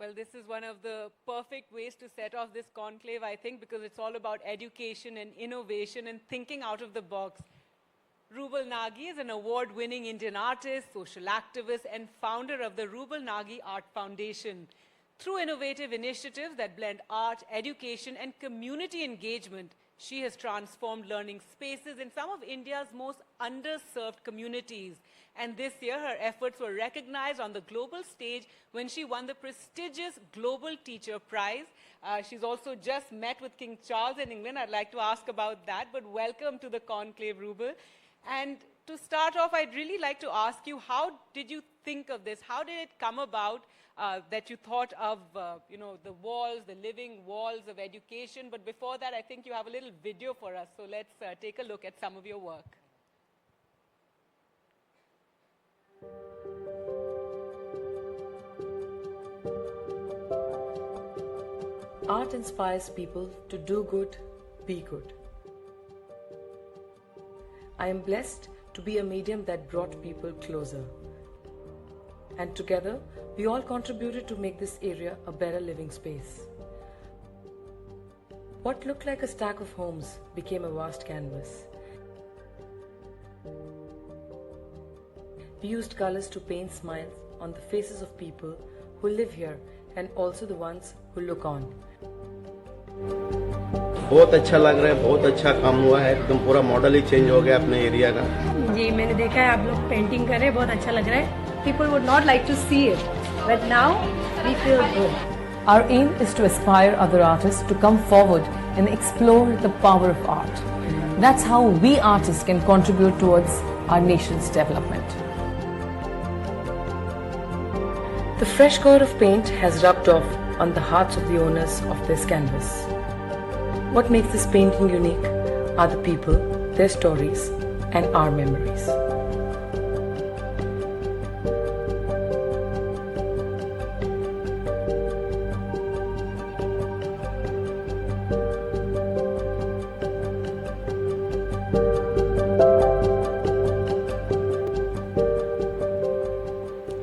Well, this is one of the perfect ways to set off this conclave, I think, because it's all about education and innovation and thinking out of the box. Rubal Nagi is an award-winning Indian artist, social activist, and founder of the Rubal Nagi Art Foundation. Through innovative initiatives that blend art, education, and community engagement, she has transformed learning spaces in some of India's most underserved communities. And this year, her efforts were recognized on the global stage when she won the prestigious Global Teacher Prize. She's also just met with King Charles in England. I'd like to ask about that, but welcome to the conclave, Rubal. And to start off, I'd really like to ask you, how did you think of this? How did it come about that you thought of, the walls, the living walls of education? But before that, I think you have a little video for us. So let's take a look at some of your work. Art inspires people to do good, be good. I am blessed to be a medium that brought people closer. And together, we all contributed to make this area a better living space. What looked like a stack of homes became a vast canvas. We used colors to paint smiles on the faces of people who live here and also the ones who look on. बहुत अच्छा लग रहा है, बहुत अच्छा काम हुआ है, एकदम पूरा मॉडल ही चेंज हो गया अपने एरिया का। जी मैंने देखा है आप लोग पेंटिंग कर रहे हैं, बहुत अच्छा लग रहा है। People would not like to see it, but now we feel good. Our aim is to inspire other artists to come forward and explore the power of art. That's how we artists can contribute towards our nation's development. The fresh coat of paint has rubbed off on the hearts of the owners of this canvas. What makes this painting unique are the people, their stories, and our memories.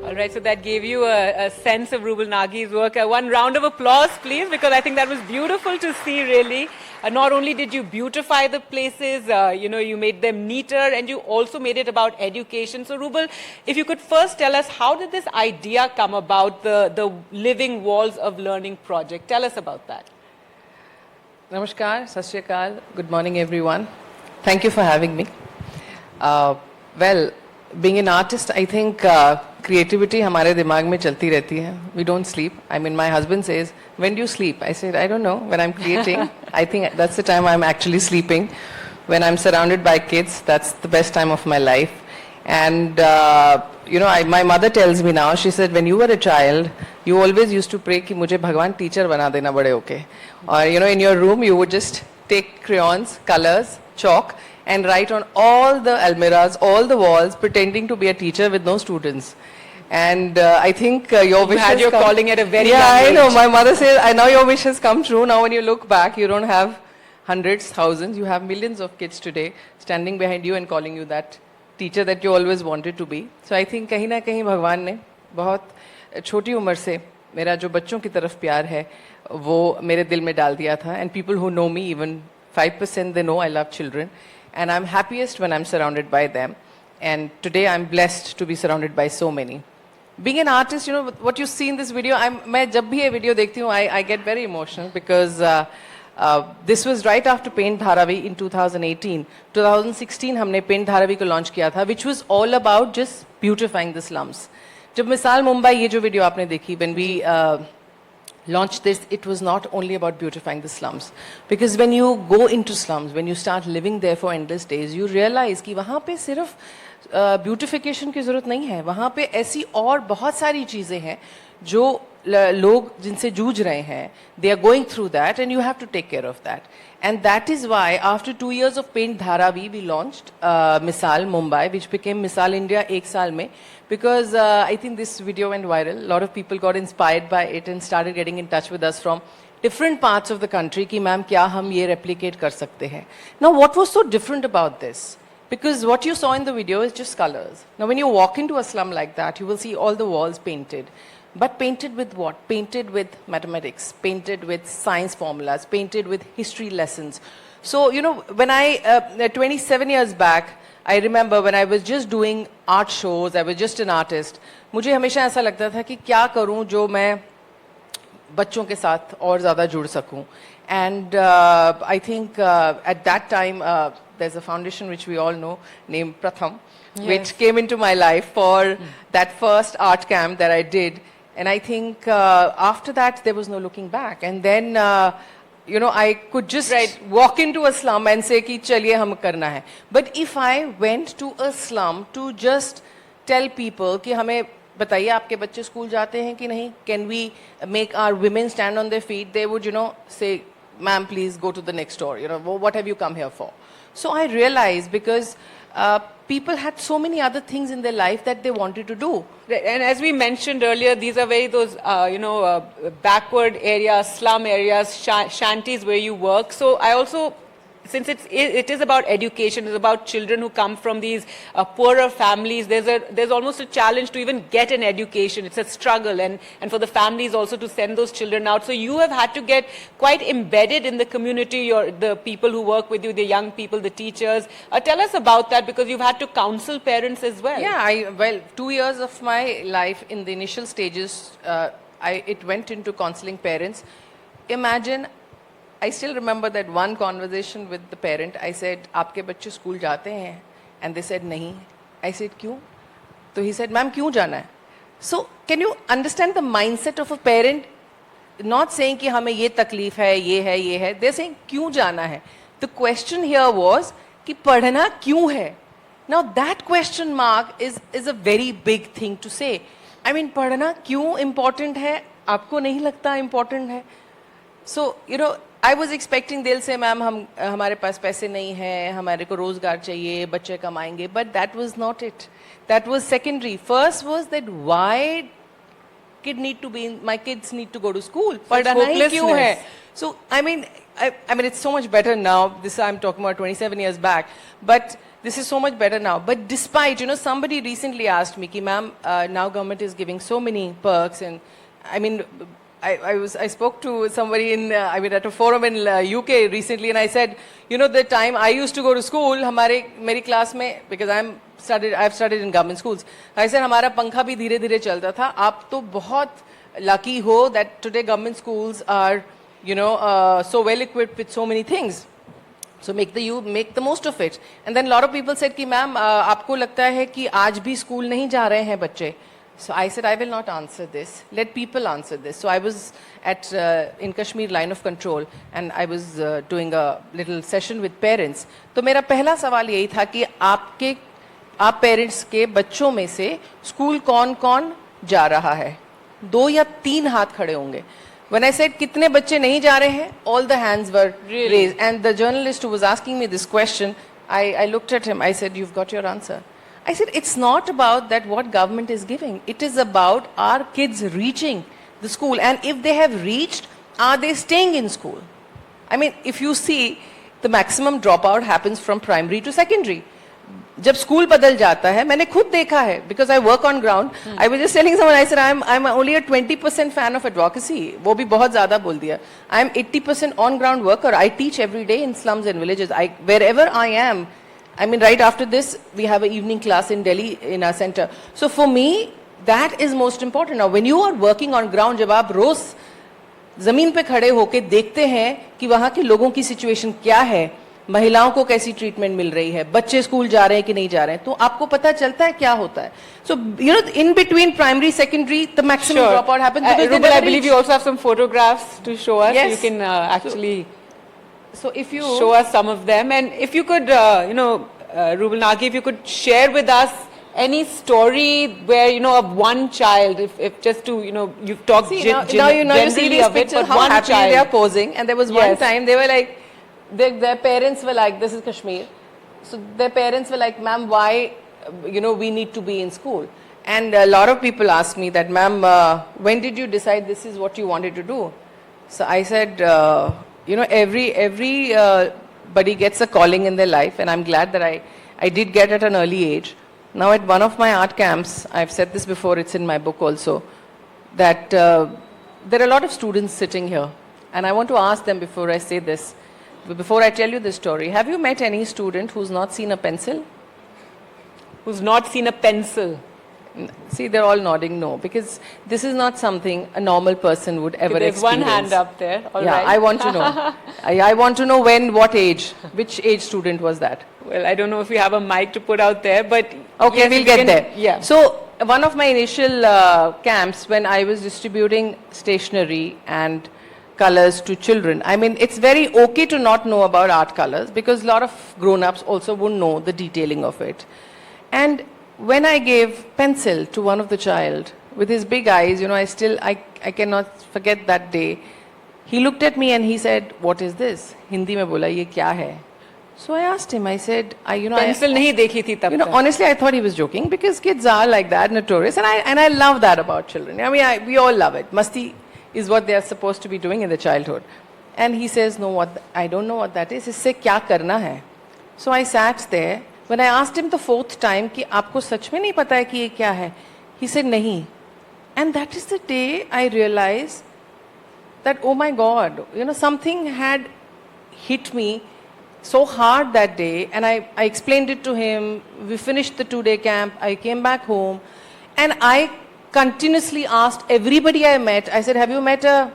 All right, so that gave you a sense of Rubal Nagi's work. One round of applause, please, because I think that was beautiful to see, really. Not only did you beautify the places, you made them neater, and you also made it about education. So, Rubal, if you could first tell us, how did this idea come about, the Living Walls of Learning project? Tell us about that. Namaskar, Sat Shri Akal, good morning everyone. Thank you for having me. Well, being an artist, I think creativity हमारे दिमाग में चलती रहती है. We don't sleep. I mean, my husband says, when do you sleep? I said, I don't know. When I'm creating, I think that's the time I'm actually sleeping. When I'm surrounded by kids, that's the best time of my life. And, my mother tells me now, she said, when you were a child, you always used to pray कि मुझे भगवान teacher बना देना बड़े होके. Or, in your room, you would just take crayons, colors, chalk, and write on all the almirahs, all the walls, pretending to be a teacher with no students. And I think your wish has your come. calling at a very young age. I know. My mother says, I know your wish has come true. Now when you look back, you don't have hundreds, thousands. You have millions of kids today standing behind you and calling you that teacher that you always wanted to be. So I think कहीं ना कहीं भगवान ने बहुत छोटी उम्र से मेरा जो बच्चों की तरफ प्यार है वो मेरे दिल में डाल दिया था. And people who know me, even 5% they know I love children. And I'm happiest when I'm surrounded by them. And today I'm blessed to be surrounded by so many. Being an artist, what you see in this video, मैं जब भी ये video देखती हूँ, I get very emotional because this was right after Paint Dharavi in 2018. 2016 हमने Paint Dharavi को launch किया था, which was all about just beautifying the slums. जब मिसाल मुंबई ये जो video आपने देखी, when we launched this, it was not only about beautifying the slums. Because when you go into slums, when you start living there for endless days, you realize कि वहाँ पे सिर्फ ब्यूटिफिकेशन की ज़रूरत नहीं है. वहाँ पे ऐसी और बहुत सारी चीज़ें हैं जो लोग जिनसे जूझ रहे हैं. They are going through that and you have to take care of that. And that is why after 2 years of Paint Dharavi, we launched Misal Mumbai, which became Misal India एक साल में. Because I think this video went viral. A lot of people got inspired by it and started getting in touch with us from different parts of the country कि ma'am क्या हम ये replicate कर सकते हैं. Now what was so different about this? Because what you saw in the video is just colors. Now when you walk into a slum like that, you will see all the walls painted. but painted with what? Painted with mathematics, painted with science formulas, painted with history lessons. So, you know, when 27 years back, I remember when I was just doing art shows, I was just an artist, मुझे हमेशा ऐसा लगता था कि क्या करूं जो मैं बच्चों के साथ और ज़्यादा जुड़ सकूं. And I think at that time, there's a foundation which we all know named Pratham, which came into my life for that first art camp that I did. And I think after that, there was no looking back. And then, you know, I could just walk into a slum and say, ki, chaliye hum karna hai. But if I went to a slum to just tell people कि हमें बताइए आपके बच्चे school जाते हैं कि नहीं, can we make our women stand on their feet, they would, you know, say, ma'am, please go to the next door, you know, what have you come here for? So I realized because people had so many other things in their life that they wanted to do. And as we mentioned earlier, these are very those, backward areas, slum areas, shanties where you work. So I also, since it is about education, it's about children who come from these poorer families, there's almost a challenge to even get an education. It's a struggle, and for the families also to send those children out. So you have had to get quite embedded in the community, the people who work with you, the young people, the teachers. Tell us about that, because you've had to counsel parents as well. Yeah, well, 2 years of my life in the initial stages, it went into counseling parents. Imagine, I still remember that one conversation with the parent. I said, आपके बच्चे school जाते हैं? And they said, नहीं. I said, क्यों? So he said, ma'am, क्यों जाना है? So can you understand the mindset of a parent? Not saying कि हमें ये तकलीफ है, ये है. They're saying, क्यों जाना है? The question here was कि पढ़ना क्यों है? Now that question mark is a very big thing to say. I mean, पढ़ना क्यों important है? आपको नहीं लगता important है? So, you know, I was expecting they'll say, ma'am, हमारे पास पैसे नहीं हैं, हमारे को रोजगार चाहिए, बच्चे कमाएंगे. But that was not it. That was secondary. First was that why my kids need to go to school. पढ़ना ही क्यों है? So, I mean, it's so much better now. This I'm talking about 27 years back. But this is so much better now. But despite, you know, somebody recently asked me, ki, ma'am, now government is giving so many perks, and I mean, I spoke to somebody at a forum in UK recently, and I said, you know, the time I used to go to school, मेरी class में, because I've studied in government schools, I said, हमारा पंखा भी धीरे-धीरे चलता था. आप तो बहुत lucky हो that today government schools are, you know, so well equipped with so many things. So make the most of it. And then a lot of people said कि ma'am, आपको लगता है कि आज भी school नहीं जा रहे हैं बच्चे? So I said, I will not answer this. Let people answer this. So I was in Kashmir line of control, and I was doing a little session with parents. तो मेरा पहला सवाल यही था कि आप पेरेंट्स के बच्चों में से स्कूल कौन जा रहा है? 2 या 3 हाथ खड़े होंगे. When I said कितने बच्चे नहीं जा रहे हैं, all the hands were raised. And the journalist who was asking me this question, I looked at him. I said, you've got your answer. I said, it's not about that what government is giving. It is about our kids reaching the school. And if they have reached, are they staying in school? I mean, if you see, the maximum dropout happens from primary to secondary. जब school बदल जाता है, मैंने खुद देखा है, because I work on ground. I was just telling someone, I said, I'm only a 20% fan of advocacy. वो भी बहुत ज़्यादा बोल दिया. I'm 80% on ground worker. I teach every day in slums and villages. Wherever I am, I mean, right after this, we have an evening class in Delhi in our center. So for me, that is most important. Now, when you are working on ground, जब आप रोज जमीन पे खड़े होके देखते हैं कि वहाँ के लोगों की सिचुएशन क्या है, महिलाओं को कैसी ट्रीटमेंट मिल रही है, बच्चे स्कूल जा रहे हैं कि नहीं जा रहे हैं, तो आपको पता चलता है क्या होता है. So, you know, in between primary, secondary, the maximum dropout happens. Rubal, I believe you also have some photographs to show us. Yes. You can actually so if you show us some of them. And if you could, Rubal Nagi, if you could share with us any story where, you know, of one child, if just to, you know, you've talked now you see these pictures, how happy they are posing. And there was one time they were like, their parents were like, this is Kashmir. So their parents were like, ma'am, why, you know, we need to be in school? And a lot of people asked me that, ma'am, when did you decide this is what you wanted to do? So I said, you know, everybody gets a calling in their life, and I'm glad that I did get at an early age. Now at one of my art camps, I've said this before, it's in my book also, that there are a lot of students sitting here, and I want to ask them before I say this, before I tell you this story, have you met any student who's not seen a pencil? Who's not seen a pencil? See, they're all nodding no, because this is not something a normal person would ever There's experience. one hand up there. All yeah, right. I want to know. I want to know when, what age, which age student was that? Well, I don't know if we have a mic to put out there, but Okay, yes, we'll you get can- there. Yeah. So, one of my initial camps when I was distributing stationery and colors to children, I mean, it's very okay to not know about art colors because a lot of grown-ups also won't know the detailing of it. And when I gave pencil to one of the child with his big eyes, you know, I cannot forget that day. He looked at me and he said, "What is this?" Hindi mein bola, "Ye kya hai?" So I asked him, I said, pencil nahi dekhi thi tab you know, tak. honestly, I thought he was joking because kids are like that, notorious, and I love that about children. I mean, we all love it. Masti is what they are supposed to be doing in their childhood. And he says, "No, I don't know what that is. Isse kya karna hai?" So I sat there. When I asked him the fourth time कि आपको सच में नहीं पता है कि ये क्या है, he said नहीं. And that is the day I realized that, oh my God, you know, something had hit me so hard that day, and I explained it to him. We finished the 2-day camp. I came back home, and I continuously asked everybody I met. I said, "Have you met a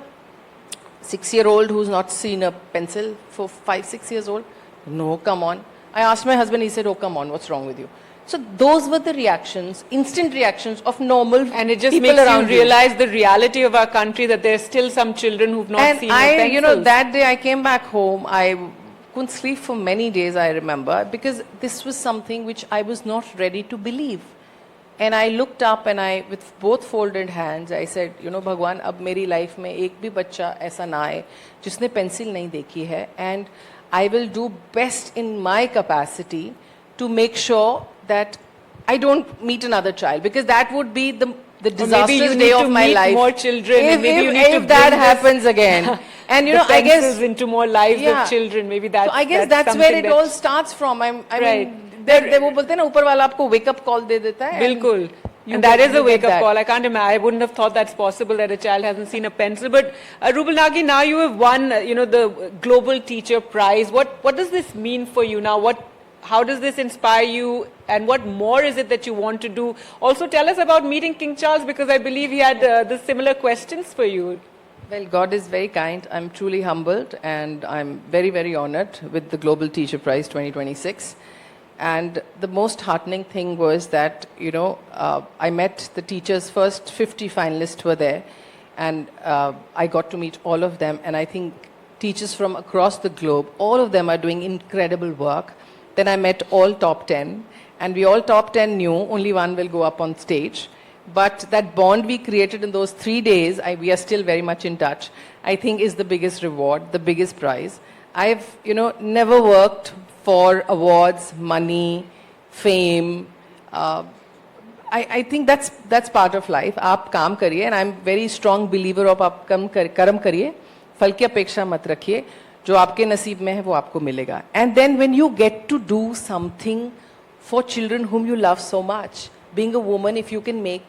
6-year-old who's not seen a pencil for 5-6 years old?" No, come on. I asked my husband. He said, "Oh, come on, what's wrong with you?" So those were the reactions, instant reactions of normal And it just people makes you around realize the reality of our country, that there's still some children who've not And seen I, pencils. you know, that day I came back home, I couldn't sleep for many days, I remember, because this was something which I was not ready to believe. And I looked up and I, with both folded hands, I said, you know, Bhagwan, अब मेरी life में एक भी बच्चा ऐसा ना आए जिसने pencil नहीं देखी है, and I will do best in my capacity to make sure that I don't meet another child, because that would be the maybe you disastrous need day to of my meet life. more children, and If, maybe you if, need to if that bring this- happens again, and you the know, I guess pencils into more lives Yeah. of children. Maybe that's so I guess that's where something it all starts from. I Right. mean, they वो बोलते हैं ना, ऊपर वाला आपको wake up call दे देता है. and Bilkul. you And that get- is you a get wake-up that. call. I can't imagine. I wouldn't have thought that's possible that a child hasn't seen a pencil. But Rubal Nagi, now you have won, the Global Teacher Prize. What does this mean for you now? How does this inspire you? And what more is it that you want to do? Also, tell us about meeting King Charles, because I believe he had the similar questions for you. Well, God is very kind. I'm truly humbled, and I'm very, very honored with the Global Teacher Prize 2026. And the most heartening thing was that, I met the teachers, first 50 finalists were there, and I got to meet all of them. And I think teachers from across the globe, all of them are doing incredible work. Then I met all top 10, and we all top 10 knew only one will go up on stage. But that bond we created in those 3 days, we are still very much in touch, I think is the biggest reward, the biggest prize. I've, never worked for awards, money, fame. I think that's part of life. आप काम करिए, and I'm very strong believer of आप कर्म करिए, फल की अपेक्षा मत रखिए, जो आपके नसीब में है वो आपको मिलेगा. And then when you get to do something for children whom you love so much, being a woman, if you can make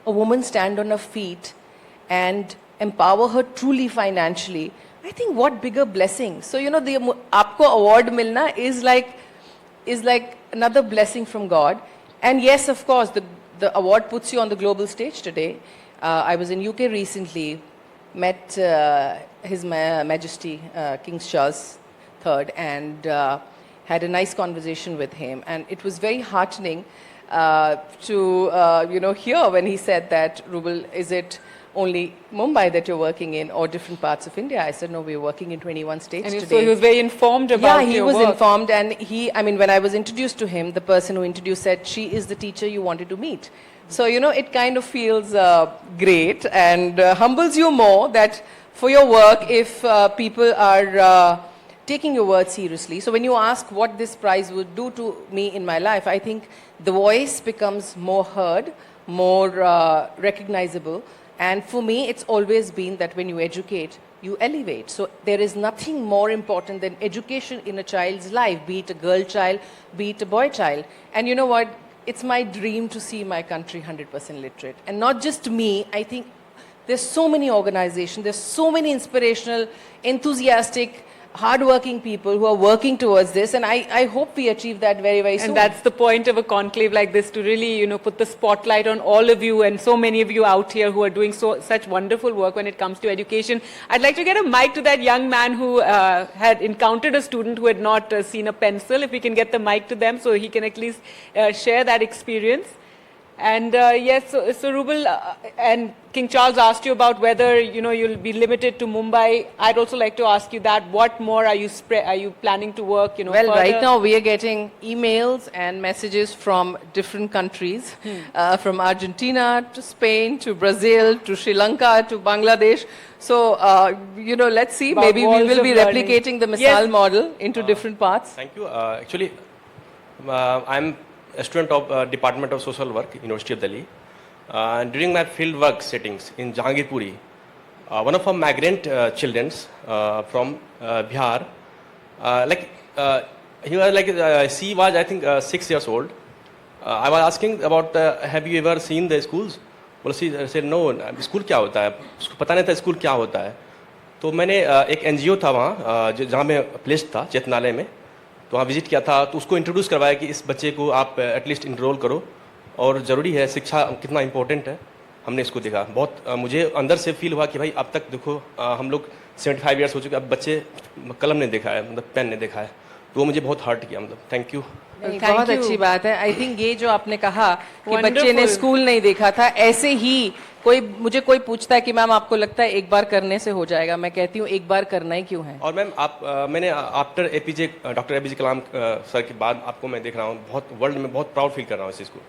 a woman stand on her feet and empower her truly financially, I think what bigger blessing. So, the aapko award milna is like another blessing from God. And yes, of course, the award puts you on the global stage today. I was in UK recently, met His Majesty King Charles III, and had a nice conversation with him. And it was very heartening to hear when he said that, Rubal, is it only Mumbai that you're working in, or different parts of India? I said, no, we're working in 21 states And today. so he was very informed about Yeah, he your was work. informed, and when I was introduced to him, the person who introduced said, she is the teacher you wanted to meet. So, it kind of feels great and humbles you more that for your work, if people are taking your words seriously. So when you ask what this prize would do to me in my life, I think the voice becomes more heard, more recognizable. And for me, it's always been that when you educate, you elevate. So there is nothing more important than education in a child's life, be it a girl child, be it a boy child. And you know what? It's my dream to see my country 100% literate. And not just me, I think There's so many organizations, there's so many inspirational, enthusiastic, hardworking people who are working towards this, and I hope we achieve that very, very soon. And that's the point of a conclave like this, to really, put the spotlight on all of you and so many of you out here who are doing such wonderful work when it comes to education. I'd like to get a mic to that young man who had encountered a student who had not seen a pencil. If we can get the mic to them so he can at least share that experience. And yes, so Rubal and King Charles asked you about whether you'll be limited to Mumbai. I'd also like to ask you that. What more are you planning to work? Well, further? right now we are getting emails and messages from different countries, from Argentina to Spain to Brazil to Sri Lanka to Bangladesh. So let's see. About Maybe we walls will of be learning. replicating the Yes. Misal model into different parts. Thank you. Actually, I'm a student of Department of Social Work, University of Delhi. And during my field work settings in Jahangirpuri, one of our migrant children from Bihar, he was she was I think 6 years old. I was asking about have you ever seen the schools? Well, she said no. School क्या होता है? उसको पता नहीं था school क्या होता है. तो मैंने एक एनजीओ था वहाँ जहाँ मैं प्लेस्ड था चेतनालय में, तो वहाँ विजिट किया था. तो उसको इंट्रोड्यूस करवाया कि इस बच्चे को आप एटलीस्ट इनरोल करो और ज़रूरी है, शिक्षा कितना इंपॉर्टेंट है. हमने इसको देखा, बहुत मुझे अंदर से फील हुआ कि भाई अब तक देखो हम लोग 75 ईयर्स हो चुके, अब बच्चे कलम नहीं देखा है, मतलब पेन नहीं देखा है. तो वो मुझे बहुत हर्ट किया. मतलब थैंक यू. Thank बहुत you. अच्छी बात है. आई थिंक ये जो आपने कहा कि Wonderful. बच्चे ने स्कूल नहीं देखा था, ऐसे ही मुझे कोई पूछता है कि मैम आपको लगता है एक बार करने से हो जाएगा, मैं कहती हूँ एक बार करना ही क्यों है. और मैम मैंने आफ्टर डॉक्टर एपीजे कलाम सर के बाद आपको मैं देख रहा हूँ, बहुत वर्ल्ड में बहुत प्राउड फील कर रहा हूँ इस चीज़ को.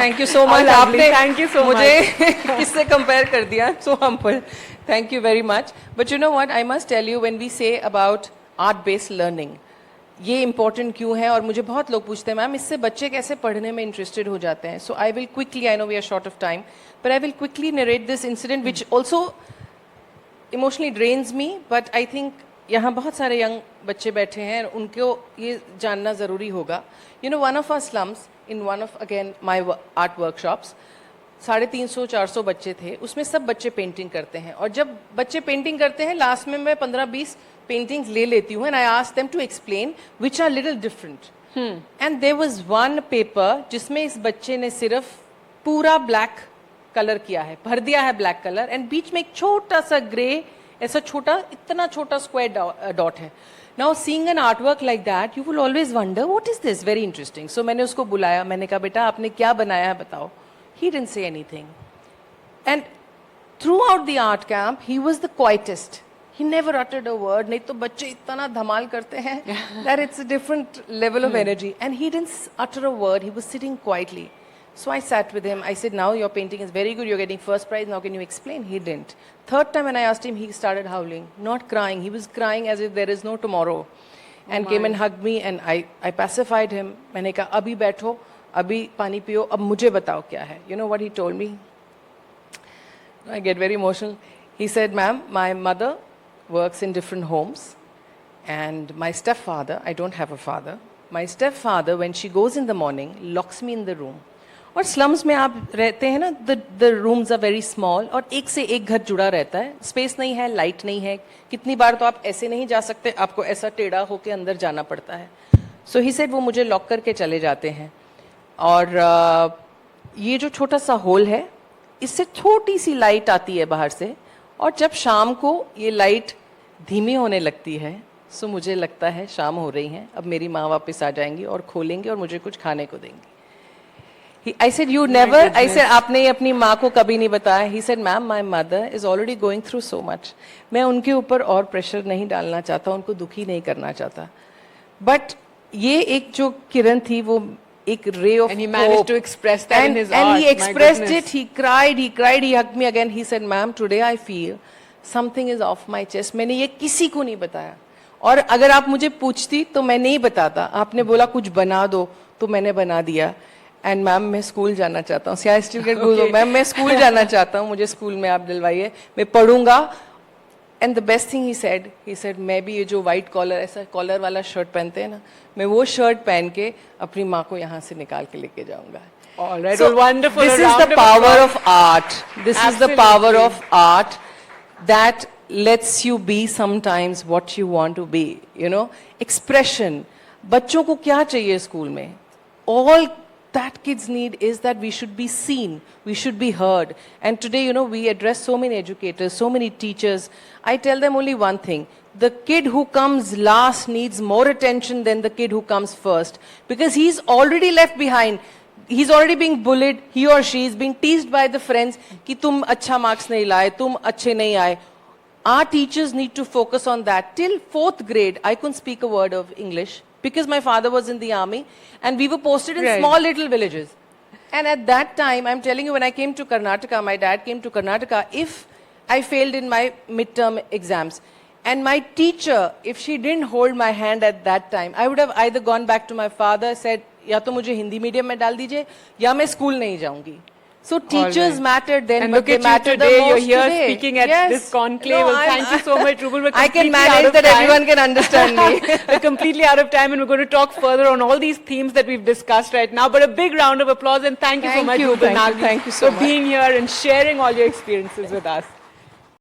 Thank you so much. lovely. आपने Thank you so मुझे किससे कंपेयर कर दिया. So humble. Thank you very much. But you know what, I must tell you, when we say about art based learning, ये इंपॉर्टेंट क्यों है, और मुझे बहुत लोग पूछते हैं मैम इससे बच्चे कैसे पढ़ने में इंटरेस्टेड हो जाते हैं. So I will quickly, I know we are short of time, but I will quickly narrate this incident which also emotionally drains me, but I think यहाँ बहुत सारे यंग बच्चे बैठे हैं, उनको ये जानना ज़रूरी होगा. You know, one of our slums in one of again my art workshops, 350-400 बच्चे थे, उसमें सब बच्चे पेंटिंग करते हैं. और जब बच्चे पेंटिंग करते हैं, लास्ट में मैं 15-20 पेंटिंग्स ले लेती हूँ, and I ask them to explain which are little different. And there was one paper जिसमें इस बच्चे ने सिर्फ पूरा ब्लैक कलर किया है, भर दिया है ब्लैक कलर, एंड बीच में एक छोटा सा ग्रे, ऐसा छोटा, इतना छोटा स्क्वायर डॉट है. Now seeing an art work like that, you will always wonder what is this, very interesting. So मैंने उसको बुलाया, मैंने कहा बेटा आपने क्या बनाया है बताओ. He didn't say anything. And throughout the art camp, he was the quietest. He never uttered a word. नहीं तो बच्चे इतना धमाल करते हैं that it's a different level of energy. And he didn't utter a word. He was sitting quietly. So I sat with him. I said, now your painting is very good. You're getting first prize. Now can you explain? He didn't. Third time when I asked him, he started howling. Not crying. He was crying as if there is no tomorrow. And came and hugged me, and I pacified him. मैंने कहा अभी बैठो, अभी पानी पियो, अब मुझे बताओ क्या है. You know what he told me? I get very emotional. He said, ma'am, my mother works in different homes, and my stepfather, I don't have a father, my stepfather, when she goes in the morning, locks me in the room. और slums में आप रहते हैं ना, the rooms are very small, और एक से एक घर जुड़ा रहता है, स्पेस नहीं है, लाइट नहीं है, कितनी बार तो आप ऐसे नहीं जा सकते, आपको ऐसा टेढ़ा होके अंदर जाना पड़ता है. So he said वो मुझे लॉक करके चले जाते हैं, और ये जो छोटा सा होल है, इससे छोटी सी लाइट आती है बाहर से, और जब शाम को ये लाइट धीमी होने लगती है, सो मुझे लगता है शाम हो रही है, अब मेरी माँ वापस आ जाएंगी और खोलेंगी और मुझे कुछ खाने को देंगी. I said, you never, I said, आपने ये अपनी माँ को कभी नहीं बताया. He said, ma'am, my mother is already going through so much. मैं उनके ऊपर और प्रेशर नहीं डालना चाहता, उनको दुखी नहीं करना चाहता. बट ये एक जो किरण थी, वो एक ray of And he managed hope. to express that in his art. And he My expressed goodness. it. He cried, he hugged me again. He said, ma'am, today I feel something is off my chest. मैंने ये किसी को नहीं बताया. और अगर आप मुझे पूछती तो मैं नहीं बताता. आपने बोला कुछ बना दो, तो मैंने बना दिया. एंड मैम मैं स्कूल जाना चाहता हूँ. I still get goose. Ma'am मैं स्कूल जाना चाहता हूँ, मुझे स्कूल में आप दिलवाइए, मैं पढ़ूंगा. And the best thing he said मैं भी ये जो वाइट कॉलर, ऐसा कॉलर वाला शर्ट पहनते हैं ना, मैं वो शर्ट पहन के अपनी माँ को यहाँ से निकाल के लेके जाऊंगा. All right, So well, wonderful. This A is round the of power applause. of art. This is the power Absolutely. of art that lets you be sometimes what you want to be. You know, expression. बच्चों को क्या चाहिए school में? All that kids need is that we should be seen, we should be heard. And today, you know, we address so many educators, so many teachers. I tell them only one thing. The kid who comes last needs more attention than the kid who comes first. Because he's already left behind. He's already being bullied, he or she is being teased by the friends कि तुम अच्छा marks नहीं लाए, तुम अच्छे नहीं आए. Our teachers need to focus on that. Till 4th grade, I couldn't speak a word of English because my father was in the army and we were posted in Right. small little villages. And at that time, I'm telling you, when I came to Karnataka, my dad came to Karnataka, if I failed in my midterm exams, and my teacher, if she didn't hold my hand at that time, I would have either gone back to my father, said, या तो मुझे Hindi medium में डाल दीजिए या मैं school नहीं जाऊंगी. So teachers right. mattered then, And but look they at you matter today. the most You're here today. speaking at Yes. this conclave. Well, thank you so much, Rubal. We're I can completely out manage of that time. everyone can understand me. We're completely out of time and we're going to talk further on all these themes that we've discussed right now. But a big round of applause and thank you so Thank much, you, Rubal thank you, Nagli, thank you so for much. being here and sharing all your experiences with us.